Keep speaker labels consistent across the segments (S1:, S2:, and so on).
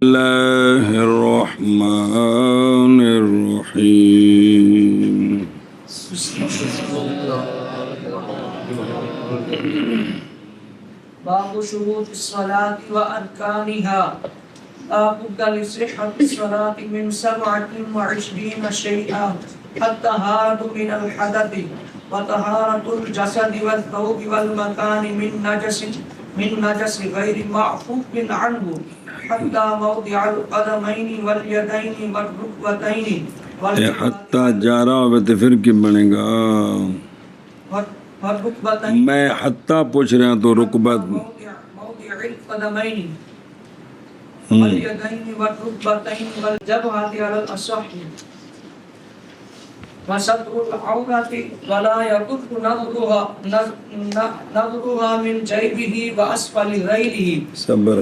S1: الله الرحمن الرحيم
S2: باب شروط الصلاة وأركانها. لا بد لصحة الصلاة من 27 شيئا: الطهارة من الحدث، وطهارة الجسد والثوب والمكان من نجس غير معفوف عنه، حتى موضع القدمين واليدين والركبتين
S1: حتیٰ جا رہا ہوگا تو پھر کی بنے گا؟
S2: والركبتين.
S1: میں حتیٰ پوچھ رہا تو رکبت
S2: موضع القدمين واليدين والركبتين والجبهة على الأصح، وستر العورة ولا يكف نظرها من جيبه وأسفل غيره.
S1: صبر.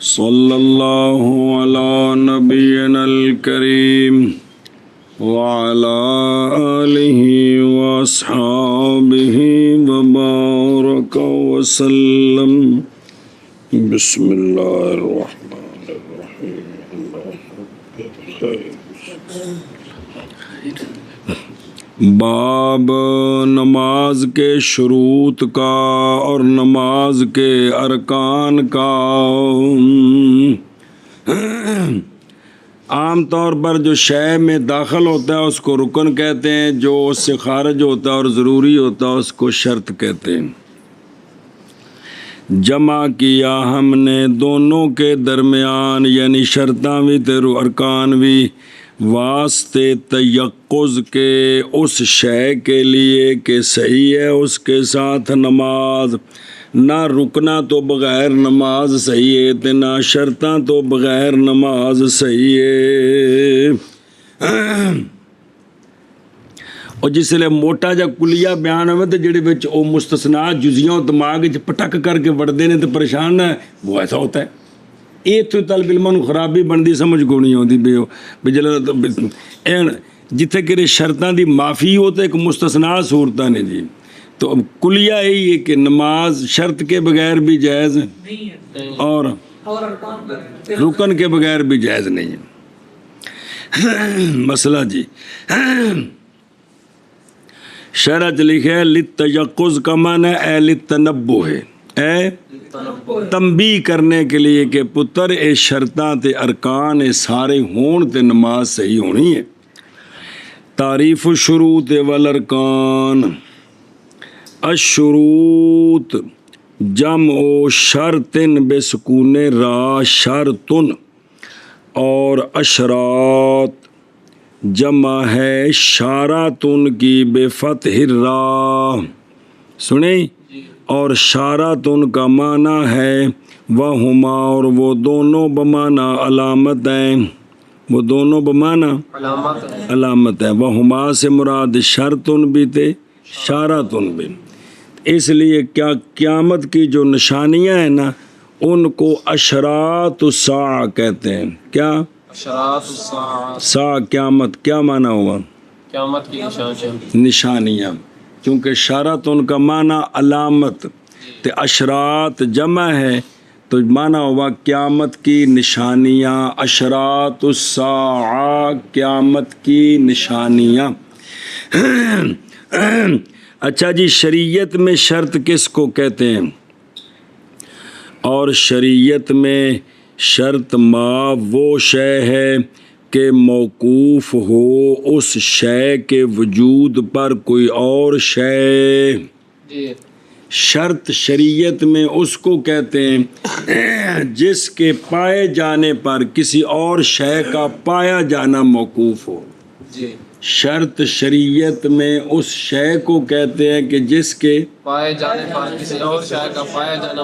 S1: صلی اللہ علی نبینا الکریم وعلی آلہ واصحابہ وبارک وسلم. بسم اللہ الرحمن الرحیم. باب نماز کے شروط کا اور نماز کے ارکان کا. عام طور پر جو شے میں داخل ہوتا ہے اس کو رکن کہتے ہیں، جو اس سے خارج ہوتا ہے اور ضروری ہوتا ہے اس کو شرط کہتے ہیں. جمع کیا ہم نے دونوں کے درمیان، یعنی شرطاں بھی تے ارکان بھی، واسطے تیقظ کے اس شے کے لیے کہ صحیح ہے اس کے ساتھ نماز. نہ رکنا تو بغیر نماز صحیح ہے تے نہ شرطاں تو بغیر نماز صحیح ہے. اور جس لئے موٹا جا کلیہ بیان ہوئے تو جڑے بچ او مستثنات جزیوں دماغ پٹک کر کے وڑ دینے تو پریشان ہے، وہ ایسا ہوتا ہے. یہ تو طالب علموں خرابی بنتی سمجھ کو نہیں ہوتی جتھے کہ شرطاں دی معافی ہو تو ایک مستثنا صورتاں نے جی. تو کلیہ یہی ہے کہ نماز شرط کے بغیر بھی جائز اور رکن کے بغیر بھی جائز نہیں ہے. مسئلہ جی شرط لکھے للتیقظ کا معنی ہے للتنبہ ہے، تنبیہ کرنے کے لیے کہ پتر اے شرطاں تے ارکان اے سارے ہون تے نماز صحیح ہونی ہے. تعریف الشروط والارکان. الشروط جمع شرط بسکون را شرطن، اور اشراط جمع ہے شاراتن کی بفتح الراء. سنیں، اور شاراتن کا معنی ہے وہما، اور وہ دونوں بمعنی علامت ہیں، وہ دونوں بمعنی علامت ہیں. وہما سے مراد شرطن بھی تھے شاراتن بھی. اس لیے کیا قیامت کی جو نشانیاں ہیں نا ان کو اشراط الساعہ کہتے ہیں. کیا ساعہ قیامت، کیا معنی ہوا؟
S3: قیامت کی
S1: نشانیاں. کیونکہ شارت ان کا معنی علامت تے اشراط جمع ہے تو معنی ہوا قیامت کی نشانیاں. اشراط الساعہ قیامت کی نشانیاں. اچھا جی، شریعت میں شرط کس کو کہتے ہیں؟ اور شریعت میں شرط ما وہ شے ہے کہ موقوف ہو اس شے کے وجود پر کوئی اور شے. شرط شریعت میں اس کو کہتے ہیں جس کے پائے جانے پر کسی اور شے کا پایا جانا موقوف ہو. شرط شریعت میں اس شے کو کہتے ہیں کہ جس کے
S3: پائے جانے پر کسی اور شے کا پایا جانا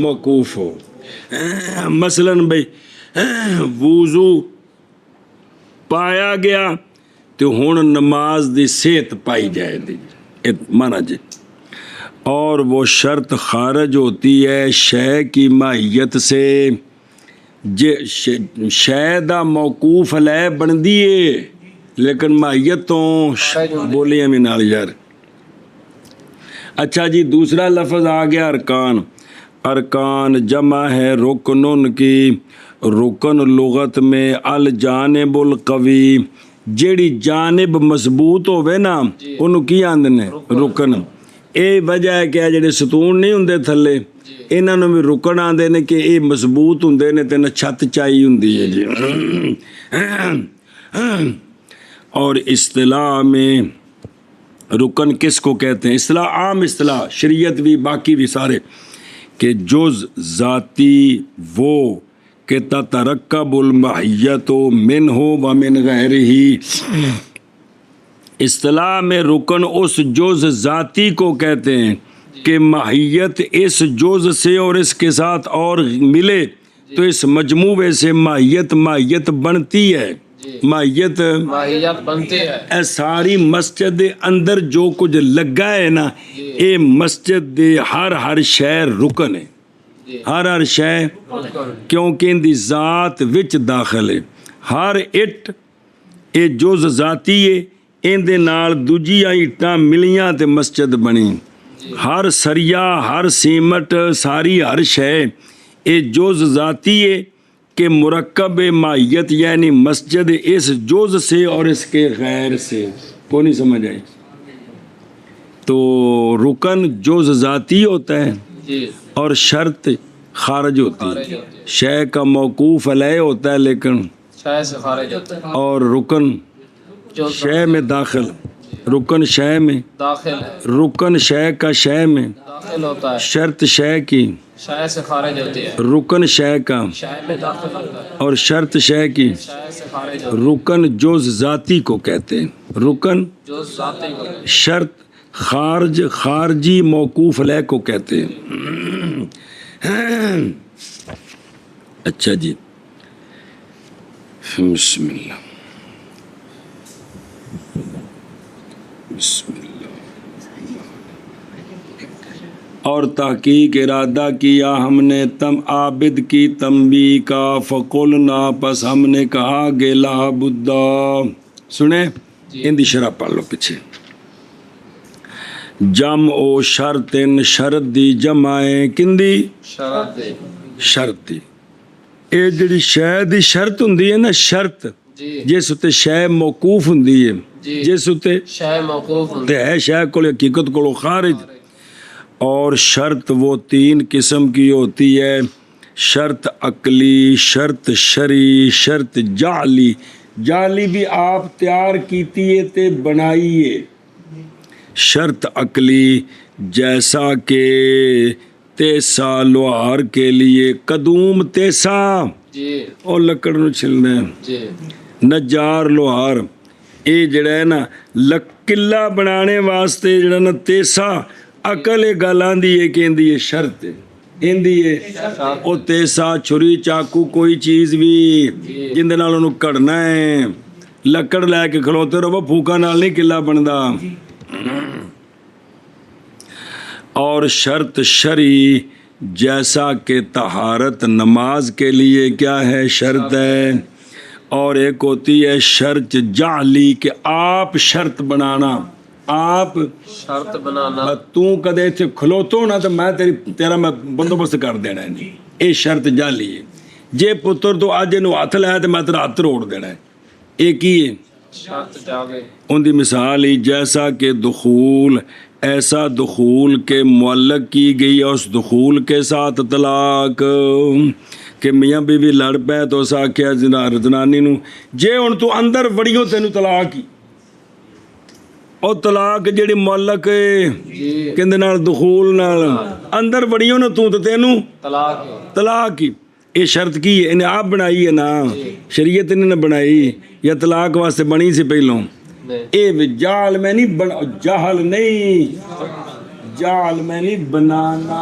S1: موقوف ہو. مثلاً بھائی وضو پایا گیا تو ہن نماز دی صحت پائی جائے دی مانا جی. اور وہ شرط خارج ہوتی ہے شے کی ماہیت سے شے دا موقوف علیہ بندی ہے لیکن ماہیت تو بولیے میں نال یار. اچھا جی دوسرا لفظ آ گیا ارکان. ارکان جمع ہے رکنن کی. رکن لغت میں الجانب القوی جیڑی جانب مضبوط ہوئے نا انہوں کی آندے نے رکن. اے وجہ ہے کہ جڑے ستون نہیں ہوندے تھلے انہاں نوں بھی رکن آندے نے کہ اے مضبوط ہوندے نے تے نہ چھت چائی ہوندی ہے جی. اور اصطلاح میں رکن کس کو کہتے ہیں؟ اصطلاح عام اصطلاح شریعت بھی باقی بھی سارے کہ جز ذاتی وہ کہ تترکب المحیت من ہو و من غیر ہی. اصطلاح میں رکن اس جز ذاتی کو کہتے ہیں کہ ماہیت اس جز سے اور اس کے ساتھ اور ملے تو اس مجموعے سے ماہیت بنتی ہے. ماہیت
S3: بنتی ہے.
S1: اے ساری مسجد دے اندر جو کچھ لگا ہے نا اے مسجد دے ہر شے رکن ہے. ہر شے کیونکہ ان دی ذات وچ داخل ہے. ہر اٹ اے جز ذاتی ہے ان دے نال دوجیاں اٹاں ملیاں تے مسجد بنی. ہر سریا ہر سیمٹ ساری ہر شے اے جز ذاتی ہے کہ مرکب ماہیت یعنی مسجد اس جز سے اور اس کے غیر سے. کو نہیں سمجھ آئی؟ تو رکن جز ذاتی ہوتا ہے اور شرط خارج ہوتی ہے. شے کا موقوف علیہ ہوتا ہے لیکن
S3: شے سے خارج ہوتا ہے.
S1: اور رکن شے میں داخل. رکن شے میں
S3: داخل ہے.
S1: رکن شے کا شے میں
S3: داخل ہوتا ہے.
S1: شرط شے کی
S3: شے سے خارج ہوتی ہے.
S1: رکن شے کا
S3: شے میں داخل ہوتا ہے.
S1: اور شرط شے کی
S3: شے سے خارج ہوتا ہے.
S1: رکن جز ذاتی کو کہتے ہیں. رکن
S3: جو ذاتی کو
S1: شرط خارجی موقوف علیہ کو کہتے ہیں. اچھا جی بسم اللہ بسم اللہ. اور تحقیق ارادہ کیا ہم نے تم عابد کی تنبیہ کا فقلنا پس ہم نے کہا گلا بدّا. سنیں ان دی شرح پڑھ لو پیچھے. جم او شرطن شرط دی جمائیں کندی
S3: شرط دے.
S1: شرط دی اے جڑی شے دی شرط ہوندی ہے نا شرط جس اتے شے موقوف ہوندی ہے جس اتے
S3: شے موقوف ہوندی
S1: ہے شے کو حقیقت کو خارج. اور شرط وہ 3 قسم کی ہوتی ہے. شرط عقلی شرط شرعی شرط جعلی. جعلی بھی آپ تیار کیتی ہے تے بنائی ہے. شرط عقلی جیسا کہ تیسا لوہار کے لیے قدوم تیسا اور لکڑ نو چھلنے نجار لوہار اے جڑا ہے نا قلعہ بنانے واسطے جڑا نا تیسا عقل گل آندی ہے کہ اندی شرط اندی ہے او تیسا چھری چاقو کوئی چیز بھی جن دے نال انہوں کڑنا ہے. لکڑ لے کے کھلوتے رہو پھوکا نال نہیں قلعہ بندا. اور شرط شرعی جیسا کہ طہارت نماز کے لیے کیا ہے شرط ہے. اور ایک ہوتی ہے شرط جعلی کہ آپ شرط بنانا. آپ
S3: شرط بنانا.
S1: تو کدے اتنے کھلوتو نا تو میں تیرا میں بندوبست کر دینا ہے. یہ شرط جعلی ہے. جے پتر تو اج انہوں ہاتھ لایا تو میں تیرا ہاتھ روڑ دینا ہے. یہ کی ہے
S3: شرط جاگے.
S1: ان دی مثال ہی جیسا کہ دخول ایسا دخول کے معلق کی گئی اس دخول کے ساتھ طلاق کہ میاں بیوی لڑ پے تو اس آکھیا زنانی نو جے ہن تو اندر وڑیوں تینوں طلاق ہی. اور طلاق جڑی معلق ہے کہندے نال دخول نال اندر وڑیوں نا تو تینوں طلاق ہی. یہ شرط کی ہے انہیں آپ بنائی ہے نا شریعت نے بنائی یا طلاق واسطے بنی سی پہلوں. اے جال میں نہیں جہل نہیں جال میں نہیں بنانا.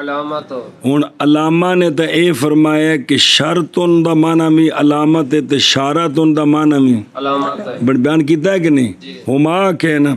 S3: علامت
S1: ਹੁਣ ਅਲਾਮਾ ਨੇ ਤਾਂ ਇਹ ਫਰਮਾਇਆ ਕਿ ਸ਼ਰਤੁਨ ਦਾ ਮਾਨਾ ਵੀ ਅਲਾਮਤ ਹੈ ਤੇ ਸ਼ਾਰਤੁਨ ਦਾ ਮਾਨਾ ਵੀ
S3: علامت ہے
S1: ਬਿਆਨ ਕੀਤਾ ਹੈ ਕਿ ਨਹੀਂ ਹੁਮਾ ਕੇ ਨਾ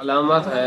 S3: علامت ہے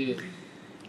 S3: جی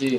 S3: جی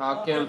S3: حاکم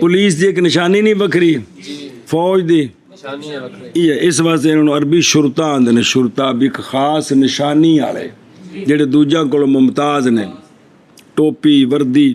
S1: ਪੁਲਿਸ ਦੀ ਇੱਕ ਨਿਸ਼ਾਨੀ ਨਹੀਂ ਵੱਖਰੀ
S3: جی
S1: ਫੌਜ ਦੀ
S3: نشانی ہے بکری
S1: ਇਹ ਹੈ, ਇਸ ਵਾਸਤੇ ਇਹਨਾਂ ਨੂੰ ਅਰਬੀ ਸ਼ੁਰਤਾ ਆਂਦੇ ਨੇ ਸ਼ੁਰਤਾ ਵੀ ਇੱਕ ਖਾਸ ਨਿਸ਼ਾਨੀ ਵਾਲੇ ਜਿਹੜੇ ਦੂਜਿਆਂ ਕੋਲ ਮੁਮਤਾਜ਼ ਨੇ ਟੋਪੀ ਵਰਦੀ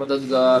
S3: مددگار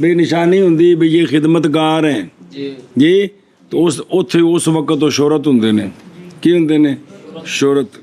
S1: ਬੇ ਨਿਸ਼ਾਨੀ ਹੁੰਦੀ ਵੀ ਇਹ ਖਿਦਮਤਗਾਰ ਹੈ
S3: جی
S1: ਜੀ ਤੇ ਉਸ ਉੱਥੇ ਉਸ ਵਕਤ ਤੋਂ ਸ਼ੋਹਰਤ ਹੁੰਦੇ ਨੇ ਕੀ ਹੁੰਦੇ ਨੇ ਸ਼ੋਹਰਤ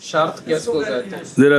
S3: شرط کس کو کہتے ہیں
S1: ذرا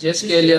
S3: جس کے لیے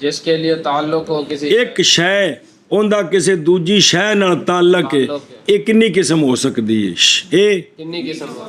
S3: جس کے لیے تعلق ہو کسی
S1: ਇੱਕ ਸ਼ੈ ਉਹਦਾ ਕਿਸੇ ਦੂਜੀ ਸ਼ੈ ਨਾਲ ਤਾਲੁਕ ਹੈ ਇਹ ਕਿੰਨੀ ਕਿਸਮ ਹੋ ਸਕਦੀ ਹੈ ਇਹ
S3: کنی قسم ہو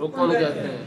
S3: رکن کہتے ہیں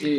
S3: جی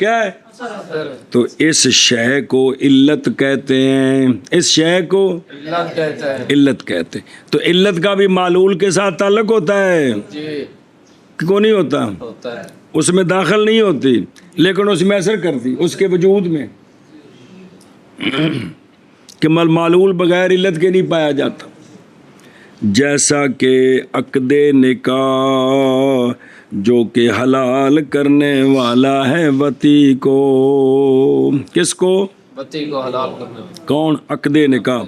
S1: کیا ہے؟
S3: اثر
S1: تو اس شے کو علت کہتے ہیں، اس شے کو
S3: علت کہتے ہیں
S1: علت کہتے ہیں۔ تو علت کا بھی معلول کے ساتھ تعلق ہوتا ہے
S3: جی
S1: کو نہیں ہوتا،
S3: ہوتا ہے
S1: اس میں داخل نہیں ہوتی لیکن اس میں اثر کرتی اس کے وجود میں، کہ معلول بغیر علت کے نہیں پایا جاتا۔ جیسا کہ عقد نکاح جو کہ حلال کرنے والا ہے وتی کو، کس کو؟
S3: بتی کو حلال کرنا،
S1: کون؟ عقد نکاح۔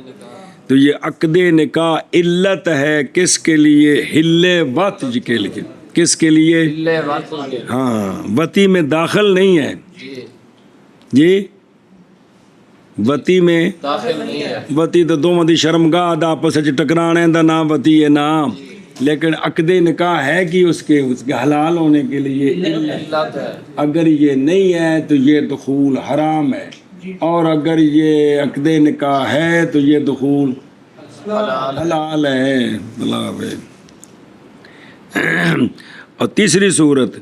S1: تو یہ عقد نکاح علت ہے کس کے لیے؟ حل وطج کے لیے۔ کس کے لیے؟
S3: لے بات کے
S1: ہاں، وتی میں داخل نہیں ہے
S3: جی
S1: جی، وتی میں
S3: داخل نہیں ہے
S1: وتی تو دوواں دی شرمگاہ دا آپس وچ ٹکرانے دا نام وتی ہے نام، لیکن عقد نکاح ہے کہ اس کے حلال ہونے کے لیے
S3: علت ہے
S1: اگر یہ نہیں ہے تو یہ دخول حرام ہے، اور اگر یہ عقد نکاح ہے تو یہ دخول حلال ہے۔ حلال ہے۔ اور تیسری صورت،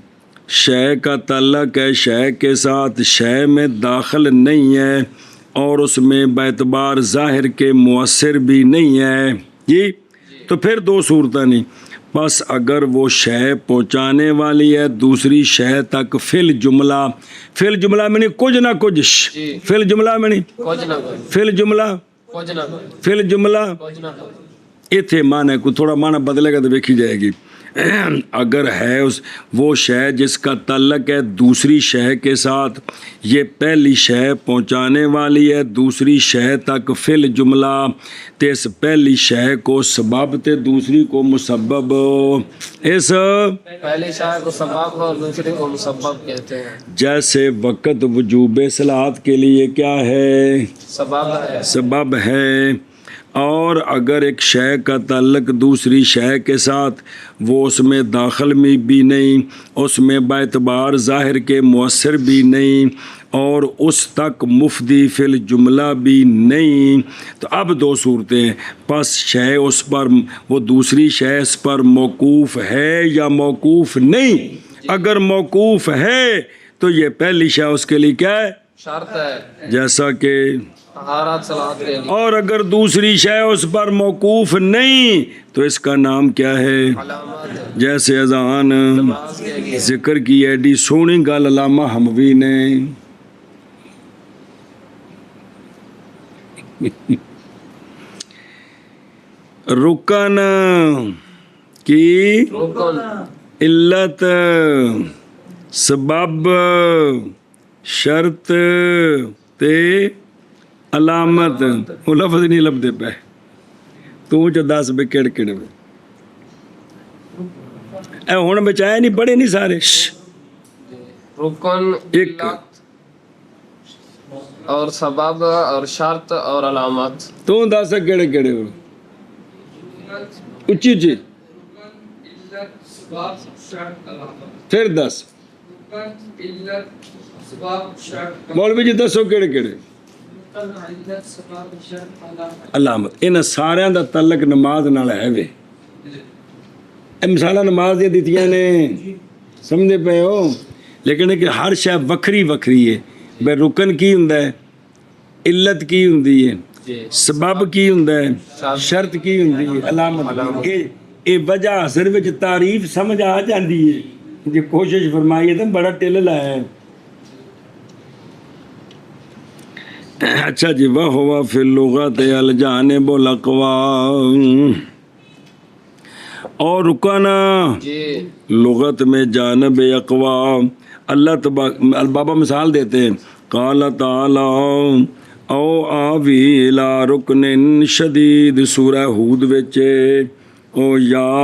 S1: شے کا تعلق ہے شے کے ساتھ، شے میں داخل نہیں ہے اور اس میں باعتبار ظاہر کے مؤثر بھی نہیں ہے جی، تو پھر دو صورتیں نہیں۔ بس اگر وہ شے پہنچانے والی ہے دوسری شے تک فل جملہ، فل جملہ میں نہیں کچھ نہ کچھ، فل جملہ میں نہیں
S3: کچھ نہ کچھ
S1: فل جملہ،
S3: کچھ نہ کچھ
S1: فل جملہ
S3: کچھ نہ کچھ
S1: ایتھے معنی کو تھوڑا معنی بدلے گا تو دیکھی جائے گی۔ اگر ہے وہ شے جس کا تعلق ہے دوسری شے کے ساتھ، یہ پہلی شے پہنچانے والی ہے دوسری شے تک فل جملہ، تے اس پہلی شے کو سبب تے دوسری کو مسبب، اس
S3: پہلی شاہ کو سبب اور دوسرے کو مسبب کہتے ہیں۔
S1: جیسے وقت وجوب صلاۃ کے لیے کیا ہے؟
S3: سبب ہے
S1: سبب ہے، اور اگر ایک شے کا تعلق دوسری شے کے ساتھ وہ اس میں داخل میں بھی نہیں، اس میں باعتبار ظاہر کے مؤثر بھی نہیں، اور اس تک مفدی فی الجملہ بھی نہیں، تو اب دو صورتیں ہیں۔ پس شے اس پر، وہ دوسری شے اس پر موقوف ہے یا موقوف نہیں؟ اگر موقوف ہے تو یہ پہلی شے اس کے لیے کیا ہے؟
S3: شرط ہے
S1: جیسا کہ،
S3: طہارت صلاۃ کے لیے
S1: اور اگر دوسری شے اس پر موقوف نہیں تو اس کا نام کیا ہے؟
S3: علامات ہے
S1: جیسے اذان
S3: نماز کے لیے
S1: ذکر کی ایڈی سونی گل علامہ حموی نے، رکن کی
S3: رکن
S1: علت سبب شرط تے علامت، وہ لفظ نہیں لبدے پہ تو جو دس بے کڑ کڑ میں اے ہون بچایا نہیں، پڑھے نہیں سارے
S3: رکن
S1: ایک
S3: علت اور سبب اور شرط اور علامت۔
S1: تو دس کڑے کڑے ہو اچھی اچھی، پھر دس مولوی جی دسو کہڑے کہڑے علامت؟ انہاں سارے دا تعلق نماز نال ہے وے، اے مثالاں نماز دی دتیاں نے، سمجھے پے ہو، لیکن کہ ہر شے وکھری وکھری ہے۔ بے رکن کی ہوندا ہے، علت کی ہوندی ہے، سبب کی ہوندا ہے، شرط کی ہوندی ہے، علامت۔ اے وجہ اثر وچ تعریف سمجھ آ جاندی ہے جی، کوشش فرمائیے تو بڑا ٹل لایا ہے۔ اچھا جی، وَهُوَ فِي اللُّغَةِ الْجَانِبُ الْأَقْوَى، اور رکنا لغت میں جانب اقوا، اللہ بابا مثال دیتے ہیں، قال تعالی او آوی الى رکن شدید، سورہ ہود وچ، او یا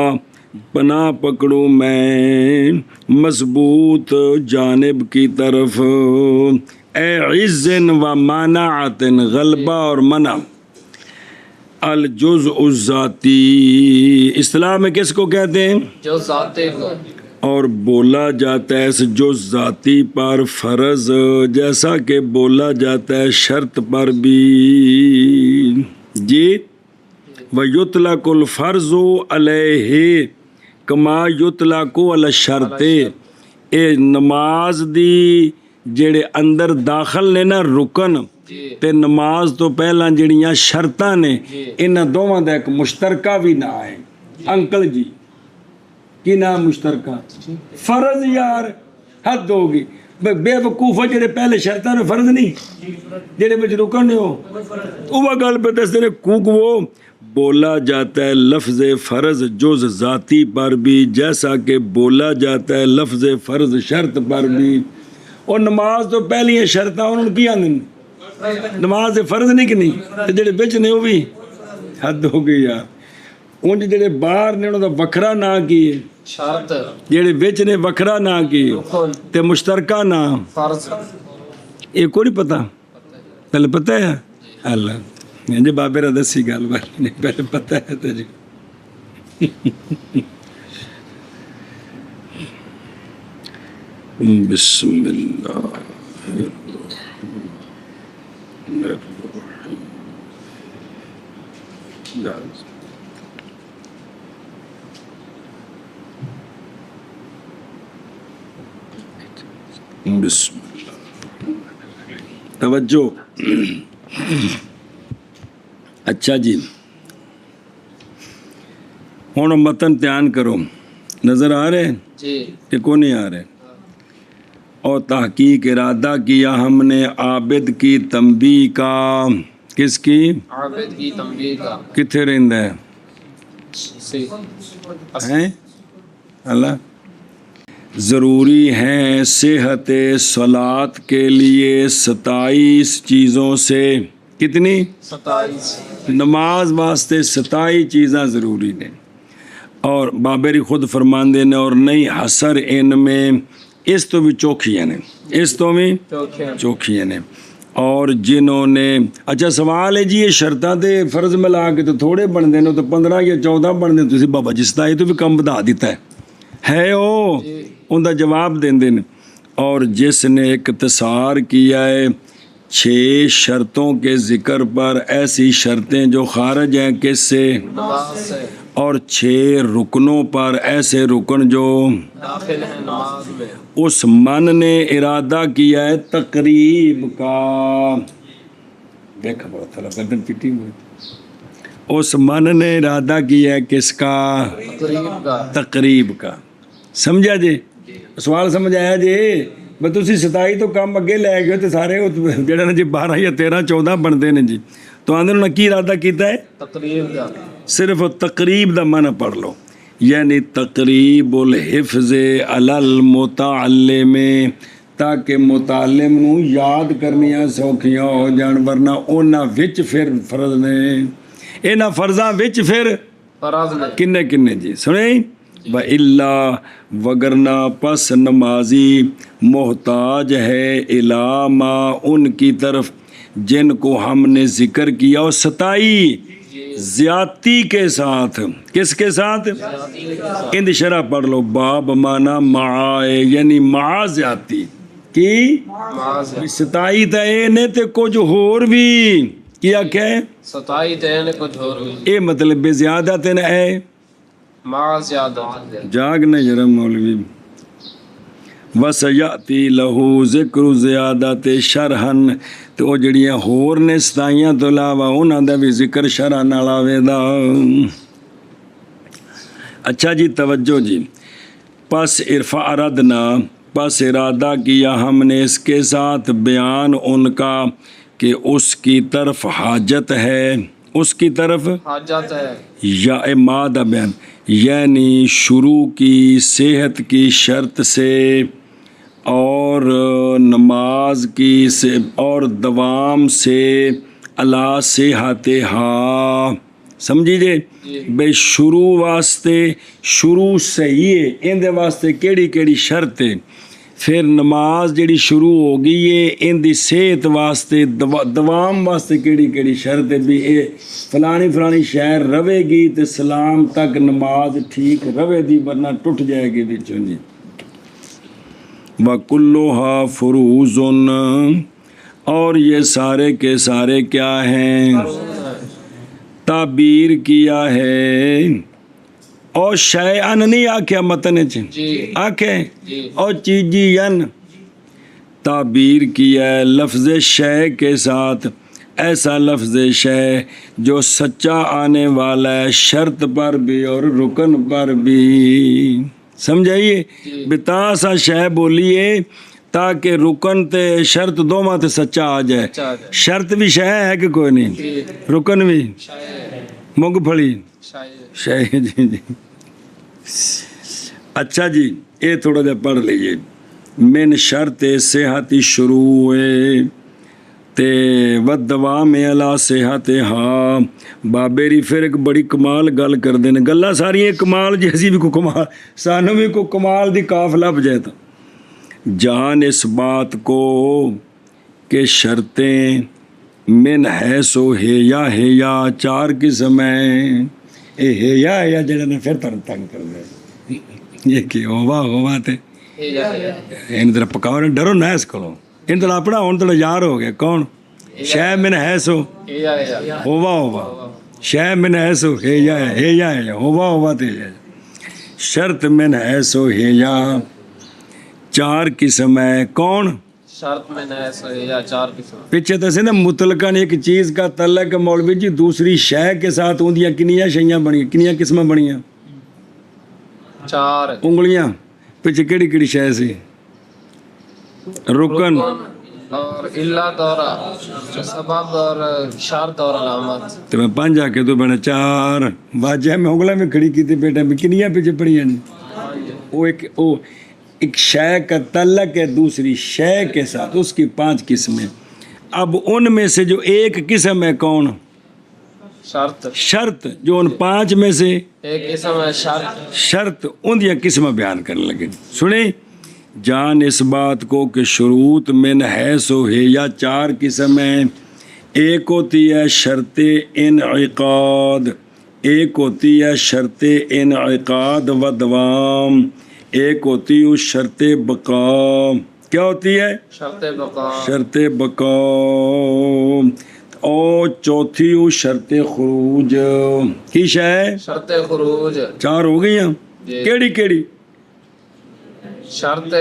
S1: پناہ پکڑوں میں مضبوط جانب کی طرف، اے عز و مناعت، غلبہ اور منع، الجزء الذاتی، اصطلاح میں کس کو کہتے ہیں؟
S3: جو ذاتی کو،
S1: اور بولا جاتا ہے اس جز ذاتی پر فرض، جیسا کہ بولا جاتا ہے شرط پر بھی جی، وَيُطْلَقُ الْفَرْضُ عَلَيْهِ كَمَا يُطْلَقُ عَلَى الشَّرْطِ، اے نماز دی ਜਿਹੜੇ ਅੰਦਰ ਦਾਖਲ ਨੇ ਨਾ ਰੁਕਨ
S3: جی
S1: ਤੇ ਨਮਾਜ਼ ਤੋਂ ਪਹਿਲਾਂ ਜਿਹੜੀਆਂ ਸ਼ਰਤਾਂ ਨੇ
S3: جی
S1: ਇਹਨਾਂ ਦੋਵਾਂ ਦਾ ਇੱਕ ਮੁਸ਼ਤਰਕਾ ਵੀ ਨਾ ਹੈ ਅੰਕਲ ਜੀ ਕੀ ਨਾਮ ਮੁਸ਼ਤਰਕਾ ਫਰਜ਼ ਯਾਰ ਹੱਦ ਹੋ ਗਈ ਬੇਵਕੂਫ ਜਿਹੜੇ ਪਹਿਲੇ ਸ਼ਰਤਾਂ ਨੇ ਫਰਜ਼ ਨਹੀਂ ਜਿਹੜੇ ਵਿੱਚ ਰੁਕਣ ਨੇ ਉਹ ਗੱਲ ਪہ دستے نے کوک وہ بولا جاتا ہے لفظ فرض جز ذاتی پر بھی جیسا کہ بولا جاتا ہے لفظ فرض شرط پر بھی اور نماز تو پہلی شرطاں انہوں نے کی آندے نماز فرض نہیں کہ نہیں جڑے بچ نے وہ بھی حد ہو گئی یار انج جڑے باہر نے انہوں دا وکھرا نہ کیے
S3: شرط
S1: جڑے بچ نے وکھرا نہ کیے تے مشترکہ نہ
S3: فرض
S1: یہ کوئی نہیں پتہ پہلے پتہ ہے اللہ جی بابے را دسی گل نہیں پہلے پتہ ہے تو جی بسم اللہ بسم اللہ توجہ اچھا جی ہوں متن دھیان کرو نظر آ رہے ہیں
S3: جی
S1: کہ کو نہیں آ رہے اور تحقیق ارادہ کیا ہم نے عابد کی تنبیہ کا کس کی
S3: عابد کی تنبیہ کا
S1: کتنے رہندا ہے ہیں اللہ ضروری ہے صحت صلات کے لیے 27 چیزوں سے کتنی
S3: 27
S1: نماز واسطے 27 چیزاں ضروری نے اور بابری خود فرماندے نے اور نہیں حسر ان میں اس تو بھی چوکھیاں نے اس تو بھی چوکھیاں نے اور جنہوں نے اچھا سوال ہے جی یہ شرطاں تے فرض ملا کے تو تھوڑے بن دے تو 15 یا 14 بن دے تسی بابا جی 27 تو بھی کم بدا دیتا ہے او ان کا جواب دیں دیں اور جس نے اقتصار کیا ہے 6 شرطوں کے ذکر پر ایسی شرطیں جو خارج ہیں کس سے
S3: نماز سے
S1: اور 6 رکنوں پر ایسے رکن جو
S3: داخل ہیں نماز میں
S1: اس من نے ارادہ کیا ہے تقریب کا دیکھا بڑا تھا گردن پٹی ہوئی اس من نے ارادہ کیا ہے کس کا
S3: تقریب کا
S1: تقریب کا سمجھا جی سوال سمجھ آیا جی بس تسی 27 تو کم اگے لے گئے تو سارے جڑے نا جی 12 یا 13 14 بنتے ہیں جی تو آندے نے کی ارادہ کیتا ہے
S3: تقریب کا
S1: صرف تقریب دا معنی پڑھ لو یعنی تقریب الحفظ علی المتعلم تاکہ متعلم نو یاد کرنیاں سوکھیاں ہو جان ورنہ اونا وچ پھر فرض نے اینا فرضاں وچ پھر
S3: فرض میں
S1: کنے کنے جی سنیں وَإِلَّا وگرنہ پس نمازی محتاج ہے علامہ ان کی طرف جن کو ہم نے ذکر کیا اور 27 زیادتی کے ساتھ کس کے ساتھ اند شرح پڑھ لو باب مانا معائے یعنی مع زیادتی کی 27 تے نے تے کچھ ہور بھی کیا کہ
S3: 27 تے کچھ اور بھی
S1: اے مطلب بے زیادہ تے نہ ہے
S3: مع زیادہ
S1: جاگ نے جرم مولوی وَسَيَأْتِي لَهُ ذِكْرُ زِيَادَةِ شَرْحًا تو وہ جڑیاں ہور نے ستائیاں تو علاوہ انہاں دا بھی ذکر شرح نال آوے دا اچھا جی توجہ جی پس ارفع اردنا پس ارادہ کیا ہم نے اس کے ساتھ بیان ان کا کہ اس کی طرف حاجت ہے اس کی طرف
S3: حاجت ہے
S1: یا مادہ بیان یعنی شروع کی صحت کی شرط سے اور نماز کی سے اور دوام سے اللہ صحت ہاں سمجھی جے بے شروع واسطے شروع صحیح ہے ان دے واسطے کیڑی کیڑی شرط ہے پھر نماز جڑی شروع ہو گئی ہے ان دی صحت واسطے دوام واسطے کیڑی کیڑی شرط ہے بھی اے فلانی فلانی شہر روے گی تے سلام تک نماز ٹھیک روے دی ورنہ ٹوٹ جائے گی بچوں جی وَكُلُّهَا فُرُوزٌ اور یہ سارے کے سارے کیا ہیں تعبیر کیا ہے اور شیئن نہیں آکھیا متن
S3: جی
S1: آکھے
S3: جی
S1: اور چیزین تعبیر کیا ہے لفظ شے کے ساتھ، ایسا لفظ شے جو سچا آنے والا ہے شرط پر بھی اور رکن پر بھی. سمجھائیے بتا سا شے بولیے تاکہ رکن تے شرط دونوں تے سچا آ جائے. شرط بھی شے ہے کہ کوئی نہیں، رکن بھی مونگ پھلی شے. جی جی اچھا جی یہ تھوڑا جا پڑھ لیجیے. من شرط صحت شروع تے ودوام علی صحت ہاں. بابیری پھر ایک بڑی کمال گل کر دینے، گلاں ساری کمال جیسی بھی کو کمال سانوں بھی کو کمال دی کاف لب جائے تو جان اس بات کو کہ شرطیں من ہے سو ہے یا چار قسم ہیں. اے ہے یا جڑا نے پھر تنگ کر دے یہ کہ ہوا تے ان طرح پکاؤ ڈرو نہ اس کو ان طرح اپنا ہون تو یار ہو گیا کون شے من ہے سو ہوا شے من ہے سو ہے یا ہوا تے شرط من ہے سو ہے یا چار قسم ہے. کون
S3: شرط میں نہ یا چار قسم
S1: پیچھے تو سے نا مطلقاً ایک چیز کا تعلق ہے مولوی جی دوسری شے کے ساتھ اندیاں کنیاں شیاں بنی کنیاں قسمیں بنیاں
S3: چار
S1: انگلیاں پیچھے کیڑی کیڑی شے سی رکن
S3: اور علت اور سبب اور شرط اور علامت.
S1: تو میں پانچ آ کے تو بنا چار واجہ میں انگلہ میں کھڑی کی تھی بیٹا میں کنیاں پیچھے پڑی ہیں وہ ایک شے کا تعلق ہے دوسری شے کے ساتھ اس کی پانچ قسمیں. اب ان میں سے جو ایک قسم ہے کون شرط جو ان پانچ میں سے
S3: ایک قسم ہے
S1: شرط ان دیا قسم بیان کرنے لگے. سنیں جان اس بات کو کہ شروط من ہے سو ہے یا چار قسم ہیں. ایک ہوتی ہے شرط انعقاد، ایک ہوتی ہے شرط انعقاد و دوام، ایک ہوتی ہے شرط بقا. کیا ہوتی ہے شرط بقا. اور چوتھی ہو شرط خروج. کی شے
S3: شرط خروج.
S1: چار ہو گئی ہیں کیڑی کیڑی
S3: شرط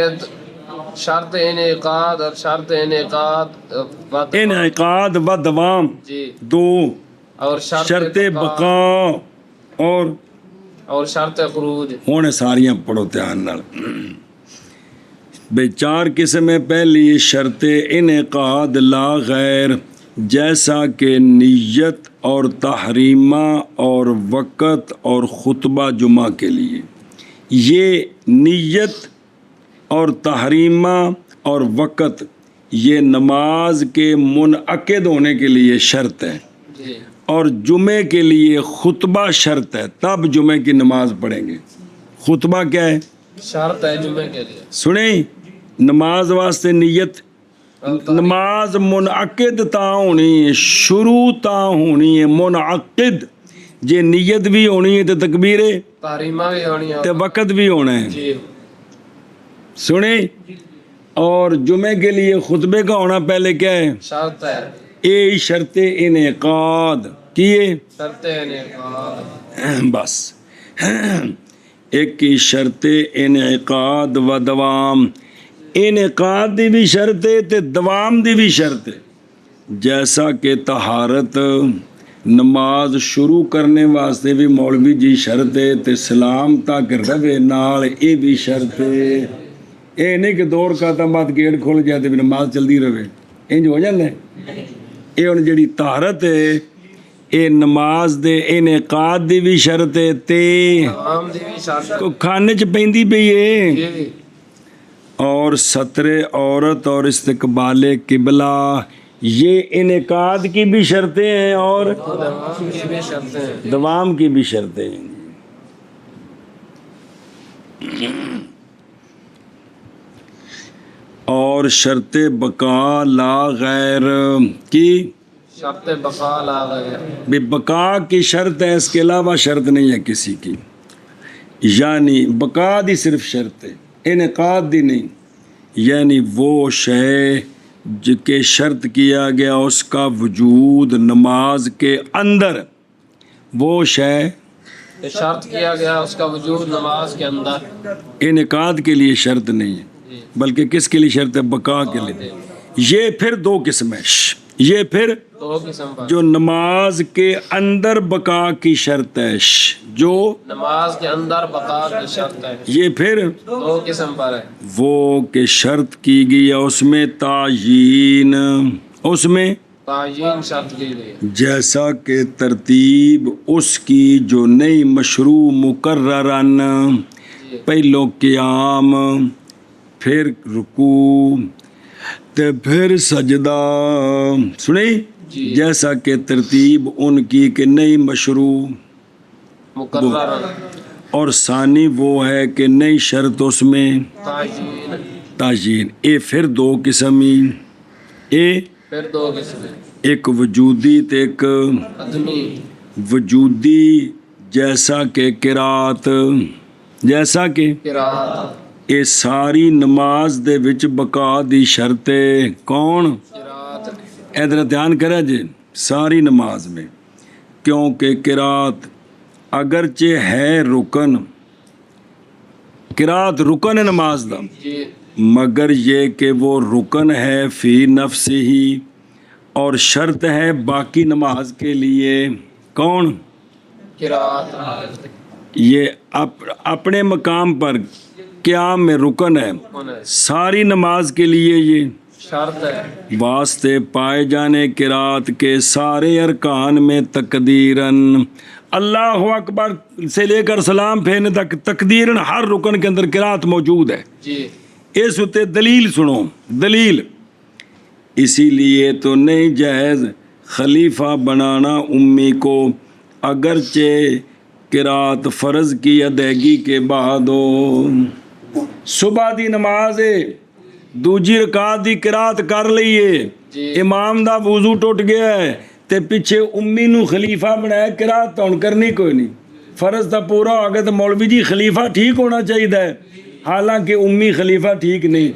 S3: انعقاد اور شرط
S1: انعقاد و دوام
S3: جی
S1: دو،
S3: اور
S1: شرط بقا
S3: اور شرط خروج.
S1: ہونے ساریاں پڑھو دھیان نال بے چار قسم ہے. پہلی شرط انعقاد لا غیر جیسا کہ نیت اور تحریمہ اور وقت اور خطبہ جمعہ کے لیے. یہ نیت اور تحریمہ اور وقت یہ نماز کے منعقد ہونے کے لیے شرط ہے اور جمعے کے لیے خطبہ شرط ہے تب جمعے کی نماز پڑھیں گے. خطبہ کیا ہے
S3: شرط ہے جمعے کے لیے.
S1: سنیں نماز واسطے نیت نماز منعقد تا ہونی ہے شروع تا ہونی ہے منعقد جے نیت بھی ہونی ہے تو تکبیر
S3: تحریمہ بھی ہونی ہے
S1: تے وقت بھی ہونا ہے.
S3: جی
S1: سنیں اور جمعے کے لیے خطبے کا ہونا پہلے کیا ہے
S3: شرط ہے
S1: اے شرط انعقاد کیے
S3: شرط انعقاد.
S1: بس ایک کی شرط انعقاد و دوام. انعقاد دی بھی شرط ہے تے دوام دی بھی شرط ہے. جیسا کہ طہارت نماز شروع کرنے واسطے بھی مولوی جی شرط ہے تے سلام تک روے نال اے بھی شرط ہے. اے نہیں کہ دو رکعتاں بعد گیٹ کھول جائے تے بھی نماز چلدی رہے انج ہو جاندا ہے. اے ہن جڑی طہارت ہے اے نماز دے انعقاد دی بھی شرط ہے تے
S3: عام دی بھی شرط
S1: کو کھانے چ پیندی پئی ہے.
S3: جی
S1: اور ستر عورت اور استقبال قبلہ یہ انعقاد کی بھی شرطیں ہیں اور
S3: دوام کی بھی شرطیں ہیں.
S1: دوام کی بھی شرطیں ہیں. اور شرط بقا لا غیر کی
S3: شرط بقا لا غیر
S1: بھی بقا کی شرط ہے اس کے علاوہ شرط نہیں ہے کسی کی. یعنی بقا دی صرف شرط ہے انعقاد دی نہیں. یعنی وہ شے کہ شرط کیا گیا اس کا وجود نماز کے اندر وہ شے
S3: شرط کیا گیا اس کا وجود نماز کے اندر
S1: انعقاد کے لیے شرط نہیں ہے. بلکہ کس کے لیے شرط ہے؟ بقا کے لیے. یہ پھر دو قسم ہے. یہ پھر
S3: دو قسم پر
S1: جو نماز کے اندر بقا کی شرط ہے، جو
S3: نماز کے اندر بقا کی شرط ہے،
S1: یہ پھر
S3: دو قسم پر ہے.
S1: وہ کہ شرط کی گئی ہے اس میں تعیین، اس میں
S3: تعین شرط کے لیے،
S1: جیسا کہ ترتیب اس کی جو نئی مشروع مقررن، پہلو قیام، پھر رکوع تے پھر سجدہ. سنی؟ جیسا کہ ترتیب ان کی کہ نئی مشروع،
S3: مقرر
S1: اور ثانی وہ ہے کہ نئی شرط اس میں
S3: تعین.
S1: تعین. اے پھر دو قسم ہی، اے
S3: پھر دو قسم،
S1: ایک وجودی تے ایک
S3: عدمی.
S1: وجودی جیسا کہ قرات، جیسا کہ
S3: قرات،
S1: اے ساری نماز دے وچ بقا دی شرط ہے. کون؟
S3: قرات.
S1: ادھر دھیان کرے جی. ساری نماز میں، کیونکہ قرات اگرچہ ہے رکن، قرات رکن ہے نماز دا،
S3: جی
S1: مگر یہ کہ وہ رکن ہے فی نفس ہی، اور شرط ہے باقی نماز کے لیے. کون؟
S3: قرات.
S1: یہ اپنے مقام پر قیام میں رکن ہے، ساری نماز کے لیے یہ
S3: شرط ہے.
S1: واسطے پائے جانے قرات کے سارے ارکان میں تقدیرن، اللہ اکبر سے لے کر سلام پھیرنے تک تقدیرن ہر رکن کے اندر قرات موجود ہے.
S3: جی
S1: اس ہوتے دلیل سنو. دلیل اسی لیے تو نہیں جائز خلیفہ بنانا امی کو، اگرچہ قرات فرض کی ادائیگی کے بعد ہو. صبح دی نماز ہے، دوجی رکعت دی قرات کر لئیے، امام دا وضو ٹوٹ گیا ہے تے پیچھے امی نو خلیفہ بنایا، قرات تو کرنی کوئی نہیں، فرض تا پورا ہو گیا. تو مولوی جی خلیفہ ٹھیک ہونا چاہیے، حالانکہ امی خلیفہ ٹھیک نہیں،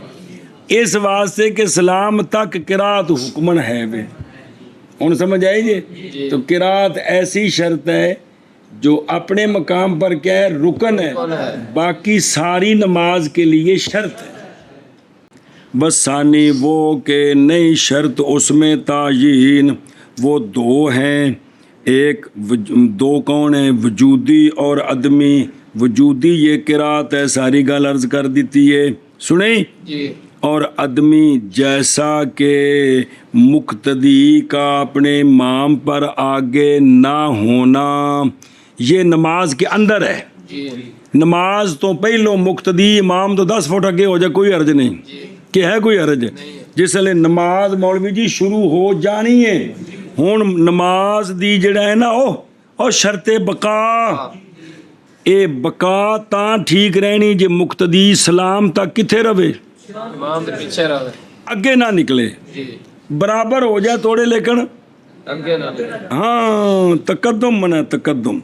S1: اس واسطے کہ سلام تک قرات حکمن ہے. ہن سمجھ آئی جی؟ تو قرات ایسی شرط ہے جو اپنے مقام پر کیا ہے؟ رکن ہے، باقی ساری نماز کے لیے شرط ہے. بس ثانی وہ کہ نئی شرط اس میں تعین، وہ دو ہیں. ایک دو کون ہیں؟ وجودی اور عدمی. وجودی یہ قرات ہے، ساری گل عرض کر دیتی ہے، سنیں.
S3: جی
S1: اور عدمی جیسا کہ مقتدی کا اپنے امام پر آگے نہ ہونا، یہ نماز کے اندر ہے.
S3: جی
S1: نماز تو پہلو مقتدی امام تو 10 فٹ اگے ہو جائے کوئی حرج نہیں، کہ ہے کوئی حرج؟ جس لئے نماز مولوی جی شروع ہو جانی ہے. ہون نماز دی جڑا ہے نا او شرط بقا، اے بقا تاں ٹھیک رہنی جے مقتدی سلام تک کتھے رہے؟
S3: امام دے پیچھے رہے،
S1: اگے نہ نکلے.
S3: جی
S1: برابر ہو جائے توڑے لیکن
S3: اگے نہ لے.
S1: ہاں تقدم منا تقدم.